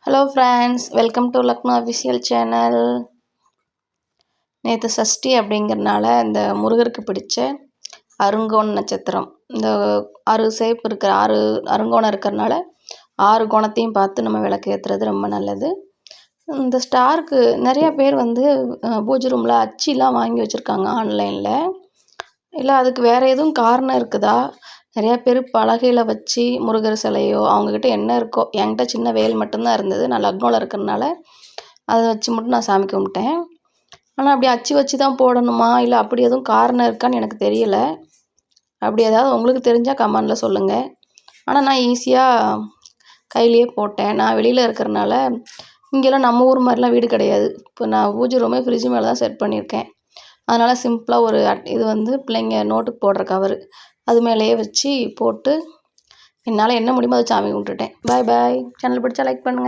Hello friends, welcome to Lucknow official channel. நேற்று சஷ்டி அப்படிங்கிறனால இந்த முருகருக்கு பிடிச்ச அருங்கோண நட்சத்திரம், இந்த 6 சேப்பு இருக்கிற 6 அருங்கோணம் இருக்கிறனால 6 கோணத்தையும் பார்த்து நம்ம விளக்கு ஏற்றுறது ரொம்ப நல்லது. இந்த ஸ்டாருக்கு நிறையா பேர் பூஜை ரூமில் அச்சிலாம் வாங்கி வச்சுருக்காங்க ஆன்லைனில். இல்லை அதுக்கு வேறு எதுவும் காரணம் இருக்குதா? நிறையா பேர் பலகையில் வச்சு முருகர் சிலையோ அவங்கக்கிட்ட என்ன இருக்கோ, என்கிட்ட சின்ன வேல் மட்டும்தான் இருந்தது. நான் லக்னோவில் இருக்கிறனால அதை வச்சு மட்டும் நான் சாமி கும்பிட்டேன். ஆனால் அப்படி அச்சு வச்சு தான் போடணுமா, இல்லை அப்படி எதுவும் காரணம் இருக்கான்னு எனக்கு தெரியலை. அப்படி ஏதாவது உங்களுக்கு தெரிஞ்சால் கமெண்டில் சொல்லுங்கள். ஆனால் நான் ஈஸியாக கையிலேயே போட்டேன். நான் வெளியில் இருக்கிறனால இங்கெல்லாம் நம்ம ஊர் மாதிரிலாம் வீடு கிடையாது. இப்போ நான் பூஜை ரூமே ஃப்ரிட்ஜ் மேலே தான் செட் பண்ணியிருக்கேன். அதனால் சிம்பிளாக ஒரு இது பிள்ளைங்க நோட்டுக்கு போடுற கவரு அது மேலேயே வச்சு போட்டு என்னால் என்ன முடியுமோ அதை சாமி கும்பிட்டுட்டேன். பாய் பாய். சேனல் பிடிச்சா லைக் பண்ணுங்கள்.